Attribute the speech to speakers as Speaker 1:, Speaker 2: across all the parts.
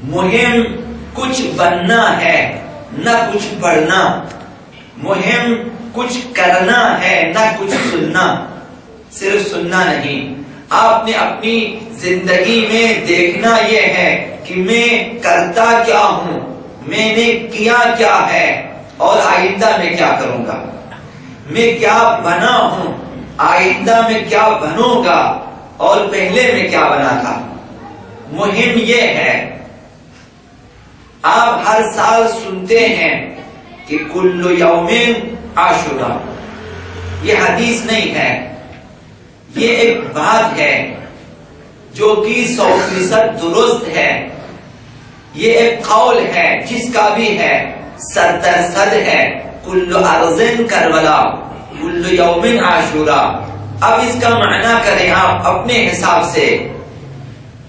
Speaker 1: مہم کچھ بننا ہے نہ کچھ پڑھنا، مہم کچھ کرنا ہے نہ کچھ سننا، صرف سننا نہیں۔ آپ نے اپنی زندگی میں دیکھنا یہ ہے کہ میں کرتا کیا ہوں، میں نے کیا کیا ہے اور آئندہ میں کیا کروں گا، میں کیا بنا ہوں، آئندہ میں کیا بنوں گا اور پہلے میں کیا بنا تھا۔ مہم یہ ہے، آپ ہر سال سنتے ہیں کہ کل یوم عاشورہ، یہ حدیث نہیں ہے، یہ ایک بات ہے جو کہ 100% درست ہے، یہ ایک قول ہے جس کا بھی ہے 100% ہے، کل ارض کربلا کل یوم عاشورہ۔ اب اس کا معنی کریں آپ اپنے حساب سے،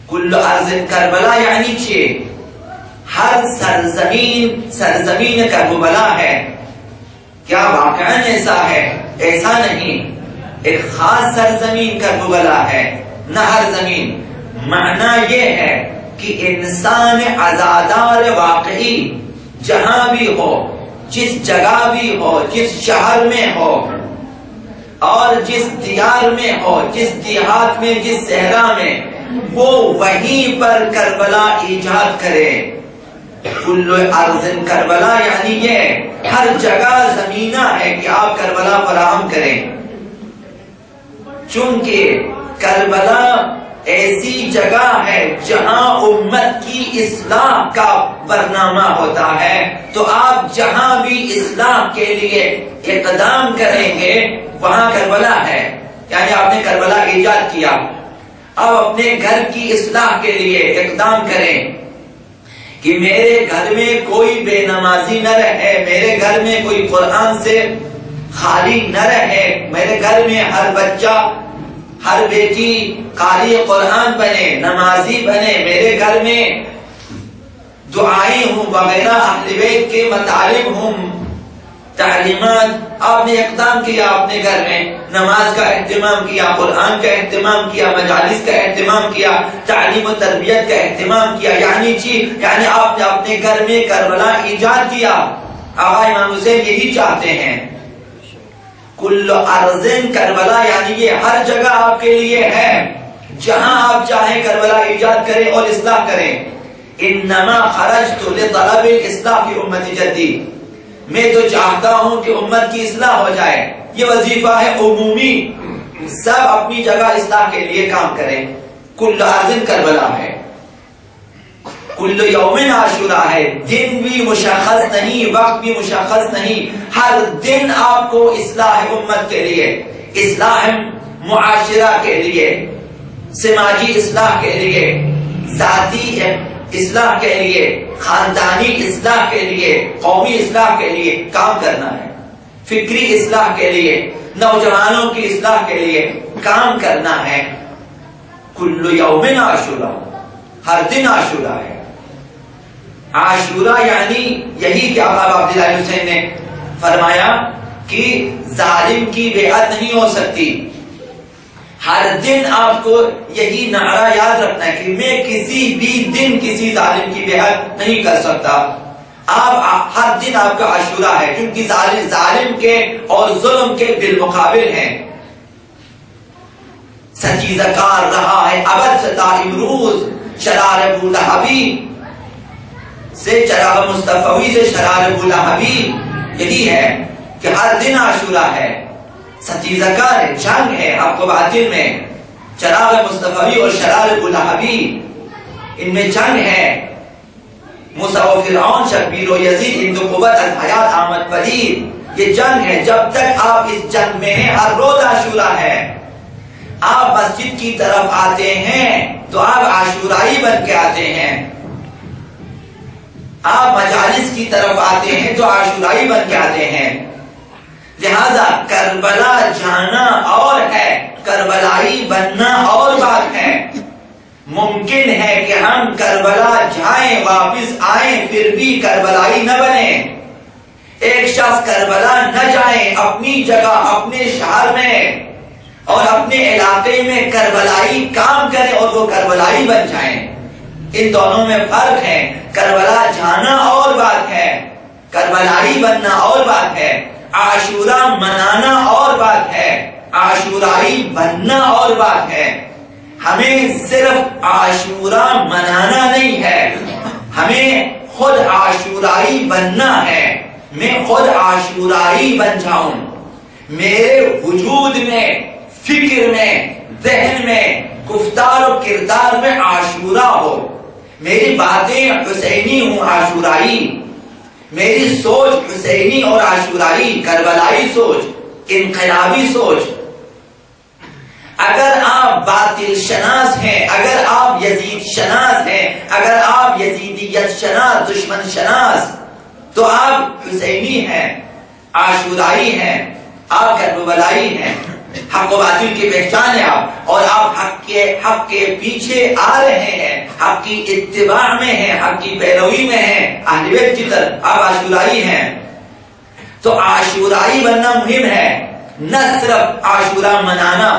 Speaker 1: کل ارض کربلا یعنی ہر سرزمین کربلا ہے۔ کیا واقعاً ایسا ہے؟ ایسا نہیں، ایک خاص سرزمین کربلا ہے، نہ ہر زمین۔ معنی یہ ہے کہ انسان عزادار واقعی جہاں بھی ہو، جس جگہ بھی ہو، جس شہر میں ہو اور جس دیار میں ہو، جس دیہات میں، جس صحرا میں، وہ وہیں پر کربلا ایجاد کرے۔ کل ارض کربلا یعنی یہ ہر جگہ زمینہ ہے کہ آپ کربلا فراہم کریں، چونکہ کربلا ایسی جگہ ہے جہاں امت کی اصلاح کا برنامہ ہوتا ہے، تو آپ جہاں بھی اصلاح کے لیے اقدام کریں گے وہاں کربلا ہے، یعنی آپ نے کربلا ایجاد کیا۔ اب اپنے گھر کی اصلاح کے لیے اقدام کریں کہ میرے گھر میں کوئی بے نمازی نہ رہے، میرے گھر میں کوئی قرآن سے خالی نہ رہے، میرے گھر میں ہر بچہ ہر بیٹی قاری قرآن بنے، نمازی بنے، میرے گھر میں دعائیں ہوں وغیرہ، اہل بیت کے مطالب ہوں، تعلیمات۔ آپ نے اقدام کیا اپنے گھر میں، نماز کا اہتمام کیا، قرآن کا اہتمام کیا، مجالس کا اہتمام کیا، تعلیم و تربیت کا اہتمام کیا، یعنی آپ نے اپنے گھر میں کربلا ایجاد کیا۔ آقا امام حسین یہی چاہتے ہیں، کل ارض کربلا یعنی یہ ہر جگہ آپ کے لیے ہے، جہاں آپ چاہیں کربلا ایجاد کریں اور اصلاح کریں۔ انما خرجت لطلب الاصلاح فی امت جدی، میں تو چاہتا ہوں کہ امت کی اصلاح ہو جائے، یہ وظیفہ ہے عمومی، سب اپنی جگہ اصلاح کے لیے کام کریں۔ کل ارض کربلا ہے، کل یوم عاشورہ ہے، دن بھی مشخص نہیں، وقت بھی مشخص نہیں، ہر دن آپ کو اصلاح امت کے لیے، اصلاح معاشرہ کے لیے، سماجی اصلاح کے لیے، ذاتی اصلاح کے لیے، خاندانی اصلاح کے لیے، قومی اصلاح کے لیے کام کرنا ہے، فکری اصلاح کے لیے، نوجوانوں کی اصلاح کے لیے کام کرنا ہے۔ کل یوم عاشورہ، ہر دن عاشورہ ہے۔ عاشورہ یعنی یہی کہ آقا عبداللہ حسین نے فرمایا کہ ظالم کی بیعت نہیں ہو سکتی۔ ہر دن آپ کو یہی نعرہ یاد رکھنا ہے کہ میں کسی بھی دن کسی ظالم کی بیعت نہیں کر سکتا۔ آپ ہر دن آپ کا عاشورہ ہے، کیونکہ ظالم کے اور ظلم کے بالمقابل ہیں۔ ستیزہ کار رہا ہے ابد سے تا امروز، شرار ابو لہبی سے چراغ مصطفی سے شرار ابو لہبی، یہی ہے کہ ہر دن عاشورہ ہے۔ ستیزہ کار ہے، جنگ ہے آپ کو باطن میں، چراغ مصطفی اور شرار ابو لہبی، ان میں جنگ ہے۔ موسیٰ و فرعون، شبیر و یزید، ہند و قوت الحیات آمد پدید، یہ جنگ ہے۔ جب تک آپ اس جنگ میں ہیں، ہر روز عاشورہ ہے۔ آپ مسجد کی طرف آتے ہیں تو آپ عاشورائی بن کے آتے ہیں، آپ مجالس کی طرف آتے ہیں تو عاشورائی بن کے آتے ہیں۔ لہذا کربلا جانا اور ہے، کربلائی بننا اور بات ہے۔ ممکن ہے کہ ہم کربلا جائیں، واپس آئیں، پھر بھی کربلائی نہ بنیں۔ ایک شخص کربلا نہ جائیں، اپنی جگہ، اپنے شہر میں اور اپنے علاقے میں کربلائی کام کریں اور وہ کربلائی بن جائیں۔ ان دونوں میں فرق ہے۔ کربلا جانا اور بات ہے، کربلائی بننا اور بات ہے، عاشورہ منانا اور بات ہے، عاشورائی بننا اور بات ہے۔ ہمیں صرف عاشورہ منانا نہیں ہے، ہمیں خود عاشورائی بننا ہے۔ میں خود عاشورائی بن جاؤں، میرے وجود میں، فکر میں، ذہن میں، گفتار و کردار میں عاشورہ ہو، میری باتیں حسینی ہوں، عاشورائی، میری سوچ حسینی اور عاشورائی، کربلائی سوچ، انقلابی سوچ۔ اگر آپ باطل شناس ہیں، اگر آپ یزید شناس ہیں، اگر آپ یزیدیت شناس، دشمن شناس، تو آپ حسینی ہیں، عاشورائی ہیں، آپ کربلائی ہیں۔ حق و باطل کی پہچان ہے آپ، اور آپ حق کے پیچھے آ رہے ہیں، حق کی اتباع میں ہیں، حق کی پیروی میں ہیں، اہل بیت کی طرف آپ عاشورائی ہیں۔ تو عاشورائی بننا مہم ہے، نہ صرف عاشورہ منانا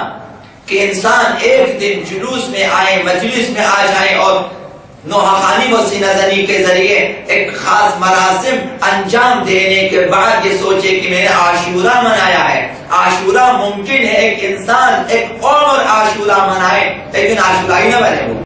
Speaker 1: کہ انسان ایک دن جلوس میں آئے، مجلس میں آ جائیں اور نوحہ خوانی و سینہ زنی کے ذریعے ایک خاص مراسم انجام دینے کے بعد یہ سوچے کہ میں نے عاشورہ منایا ہے۔ عاشورہ ممکن ہے ایک انسان ایک اور عاشورہ منائے، لیکن عاشورائی نہ بنے۔